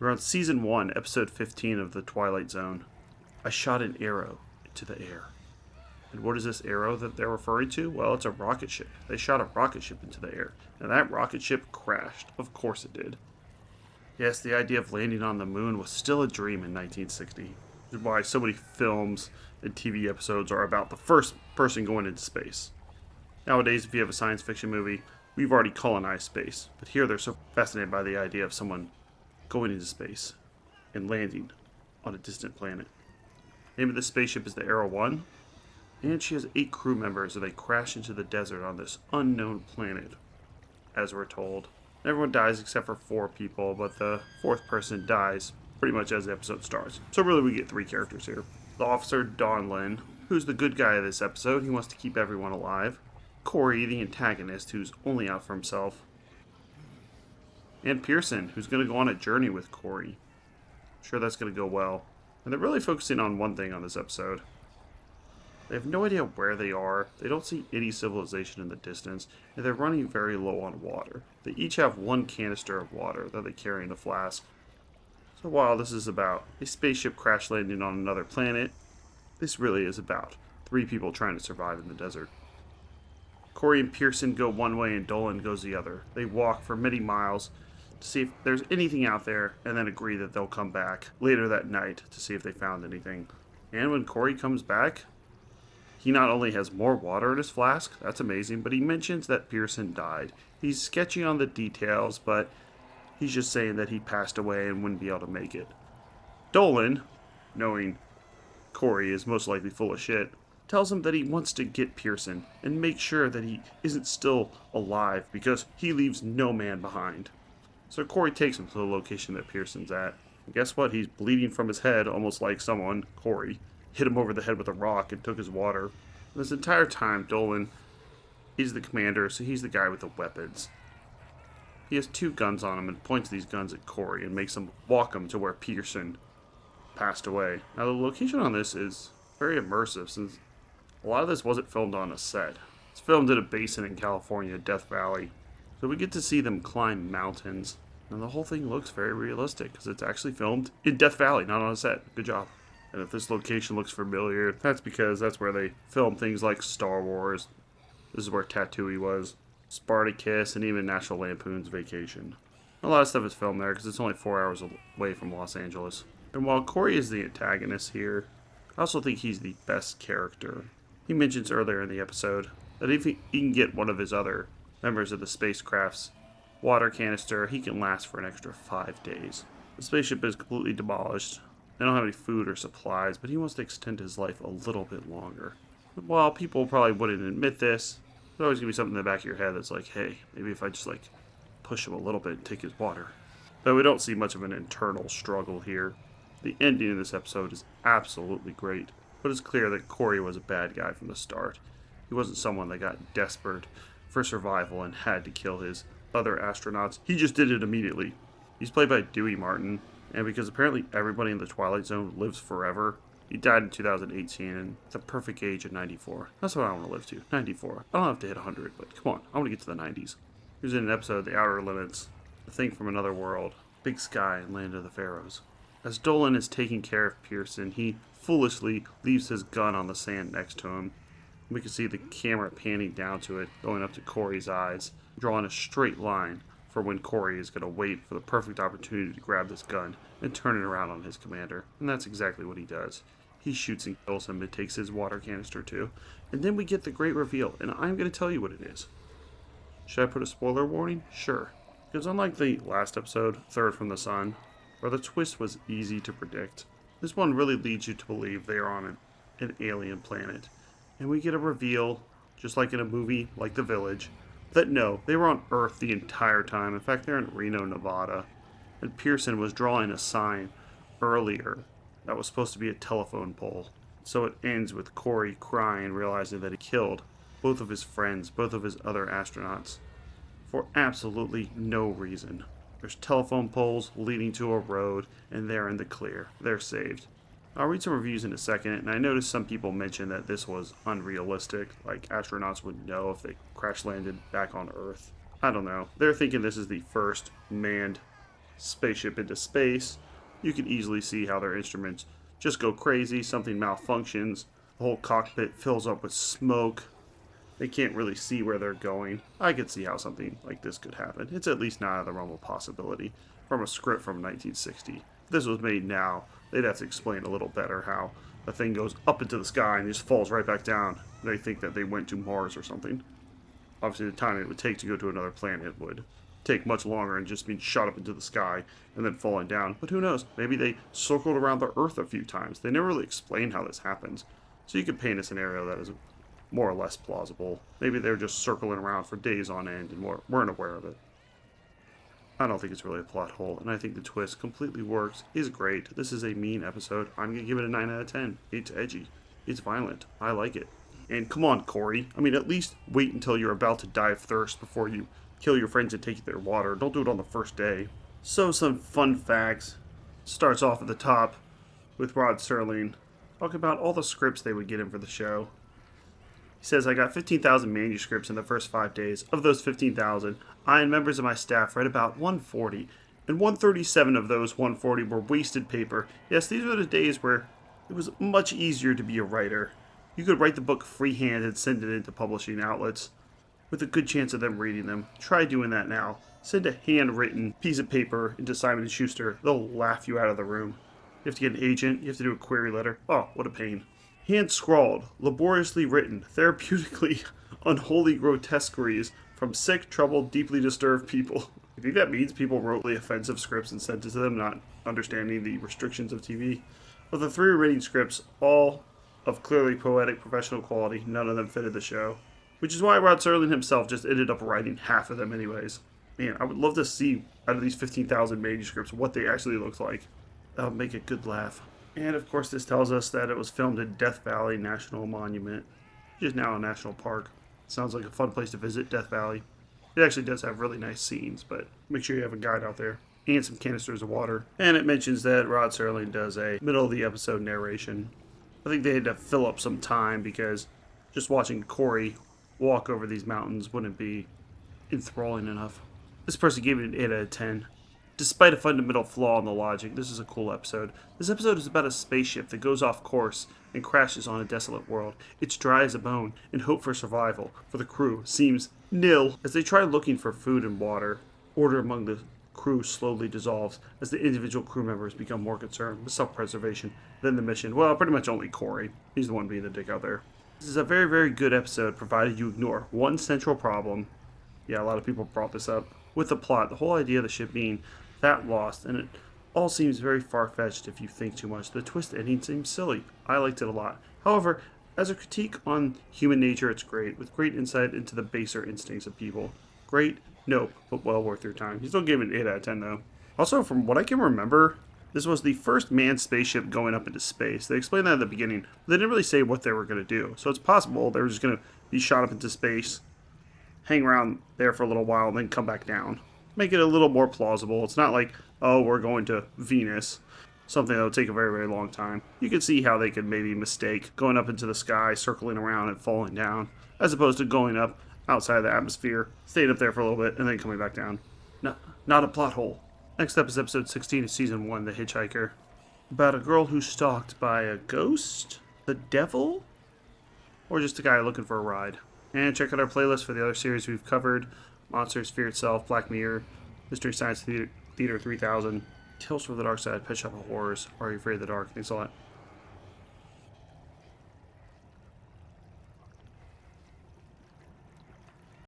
We're on Season 1, Episode 15 of the Twilight Zone. I shot an arrow into the air. And what is this arrow that they're referring to? Well, it's a rocket ship. They shot a rocket ship into the air. And that rocket ship crashed. Of course it did. Yes, the idea of landing on the moon was still a dream in 1960. Which is why so many films and TV episodes are about the first person going into space. Nowadays, if you have a science fiction movie, we've already colonized space. But here they're so fascinated by the idea of someone going into space and landing on a distant planet. The name of this spaceship is the Arrow 1, and she has 8 crew members, and they crash into the desert on this unknown planet, as we're told. Everyone dies except for 4 people, but the 4th person dies pretty much as the episode starts. So really we get 3 characters here. The officer, Donlin, who's the good guy of this episode. He wants to keep everyone alive. Corey, the antagonist, who's only out for himself. And Pearson, who's going to go on a journey with Corey. I'm sure that's going to go well. And they're really focusing on one thing on this episode. They have no idea where they are. They don't see any civilization in the distance. And they're running very low on water. They each have 1 canister of water that they carry in a flask. So while this is about a spaceship crash landing on another planet, this really is about 3 people trying to survive in the desert. Corey and Pearson go one way and Dolan goes the other. They walk for many miles to see if there's anything out there, and then agree that they'll come back later that night to see if they found anything. And when Corey comes back, he not only has more water in his flask, that's amazing, but he mentions that Pearson died. He's sketchy on the details, but he's just saying that he passed away and wouldn't be able to make it. Dolan, knowing Corey is most likely full of shit, tells him that he wants to get Pearson and make sure that he isn't still alive because he leaves no man behind. So Corey takes him to the location that Pearson's at. And guess what? He's bleeding from his head, almost like someone, Corey, hit him over the head with a rock and took his water. This entire time, Dolan is the commander, so he's the guy with the weapons. He has 2 guns on him and points these guns at Corey and makes him walk him to where Pearson passed away. Now, the location on this is very immersive, since a lot of this wasn't filmed on a set. It's filmed in a basin in California, Death Valley. So we get to see them climb mountains. And the whole thing looks very realistic because it's actually filmed in Death Valley, not on a set. Good job. And if this location looks familiar, that's because that's where they film things like Star Wars. This is where Tatooine was, Spartacus, and even National Lampoon's Vacation. A lot of stuff is filmed there because it's only 4 hours away from Los Angeles. And while Corey is the antagonist here, I also think he's the best character. He mentions earlier in the episode that if he can get one of his other members of the spacecraft's water canister, he can last for an extra 5 days. The spaceship is completely demolished. They don't have any food or supplies, but he wants to extend his life a little bit longer. While people probably wouldn't admit this, there's always going to be something in the back of your head that's like, hey, maybe if I just push him a little bit and take his water. Though we don't see much of an internal struggle here. The ending of this episode is absolutely great, but it's clear that Corey was a bad guy from the start. He wasn't someone that got desperate for survival and had to kill his other astronauts. He just did it immediately. He's played by Dewey Martin, and because apparently everybody in the Twilight Zone lives forever, he died in 2018 and at the perfect age of 94. That's what I want to live to, 94. I don't have to hit 100, but come on, I want to get to the 90s. He was in an episode of The Outer Limits, The Thing from Another World, Big Sky, and Land of the Pharaohs. As Dolan is taking care of Pearson, he foolishly leaves his gun on the sand next to him. We can see the camera panning down to it, going up to Corey's eyes, drawing a straight line for when Corey is going to wait for the perfect opportunity to grab this gun and turn it around on his commander. And that's exactly what he does. He shoots and kills him and takes his water canister too. And then we get the great reveal, and I'm going to tell you what it is. Should I put a spoiler warning? Sure. Because unlike the last episode, Third from the Sun, where the twist was easy to predict, this one really leads you to believe they are on an alien planet. And we get a reveal, just like in a movie like The Village, that no, they were on Earth the entire time. In fact, they're in Reno, Nevada. And Pearson was drawing a sign earlier that was supposed to be a telephone pole. So it ends with Corey crying, realizing that he killed both of his friends, both of his other astronauts, for absolutely no reason. There's telephone poles leading to a road, and they're in the clear. They're saved. I'll read some reviews in a second, and I noticed some people mentioned that this was unrealistic, like astronauts would know if they crash landed back on Earth. I don't know. They're thinking this is the first manned spaceship into space, you can easily see how their instruments just go crazy, something malfunctions, the whole cockpit fills up with smoke. They can't really see where they're going. I could see how something like this could happen. It's at least not out of the realm of possibility from a script from 1960. If this was made now, they'd have to explain a little better how the thing goes up into the sky and just falls right back down. They think that they went to Mars or something. Obviously, the time it would take to go to another planet would take much longer and just being shot up into the sky and then falling down. But who knows? Maybe they circled around the Earth a few times. They never really explain how this happens. So you could paint a scenario that is more or less plausible. Maybe they're just circling around for days on end and weren't aware of it. I don't think it's really a plot hole, and I think the twist completely works, is great. This is a mean episode. I'm going to give it a 9 out of 10. It's edgy. It's violent. I like it. And come on, Corey. I mean, at least wait until you're about to die of thirst before you kill your friends and take their water. Don't do it on the first day. So, some fun facts. Starts off at the top with Rod Serling talking about all the scripts they would get him for the show. He says, I got 15,000 manuscripts in the first 5 days. Of those 15,000, I and members of my staff read about 140, and 137 of those 140 were wasted paper. Yes, these were the days where it was much easier to be a writer. You could write the book freehand and send it into publishing outlets with a good chance of them reading them. Try doing that now. Send a handwritten piece of paper into Simon & Schuster. They'll laugh you out of the room. You have to get an agent. You have to do a query letter. Oh, what a pain. Hand-scrawled, laboriously written, therapeutically unholy grotesqueries from sick, troubled, deeply disturbed people. I think that means people wrote really offensive scripts and sent it to them, not understanding the restrictions of TV. Of the 3 remaining scripts, all of clearly poetic professional quality, none of them fitted the show. Which is why Rod Serling himself just ended up writing half of them anyways. Man, I would love to see, out of these 15,000 manuscripts, what they actually look like. That would make a good laugh. And of course this tells us that it was filmed in Death Valley National Monument, which is now a national park. Sounds like a fun place to visit, Death Valley. It actually does have really nice scenes, but make sure you have a guide out there. And some canisters of water. And it mentions that Rod Serling does a middle of the episode narration. I think they had to fill up some time because just watching Corey walk over these mountains wouldn't be enthralling enough. This person gave it an 8 out of 10. Despite a fundamental flaw in the logic, this is a cool episode. This episode is about a spaceship that goes off course and crashes on a desolate world. It's dry as a bone, and hope for survival for the crew seems nil. As they try looking for food and water, order among the crew slowly dissolves as the individual crew members become more concerned with self-preservation than the mission. Well, pretty much only Corey. He's the one being the dick out there. This is a very, very good episode, provided you ignore one central problem. Yeah, a lot of people brought this up. With the plot, the whole idea of the ship being that lost, and it all seems very far-fetched if you think too much. The twist ending seems silly. I liked it a lot. However, as a critique on human nature, it's great, with great insight into the baser instincts of people. Great? Nope, but well worth your time. You still gave it an 8 out of 10, though. Also, from what I can remember, this was the first manned spaceship going up into space. They explained that at the beginning, but they didn't really say what they were going to do. So it's possible they were just going to be shot up into space, hang around there for a little while, and then come back down. Make it a little more plausible. It's not like, oh, we're going to Venus, something that would take a very, very long time. You can see how they could maybe mistake going up into the sky, circling around and falling down, as opposed to going up outside of the atmosphere, staying up there for a little bit, and then coming back down. No, not a plot hole. Next up is episode 16 of season 1, The Hitchhiker. About a girl who's stalked by a ghost, the devil, or just a guy looking for a ride. And check out our playlist for the other series we've covered. Monsters, Fear Itself, Black Mirror, Mystery Science Theater 3000, Tales from the Dark Side, Pet Shop of Horrors, Are You Afraid of the Dark? Thanks a lot.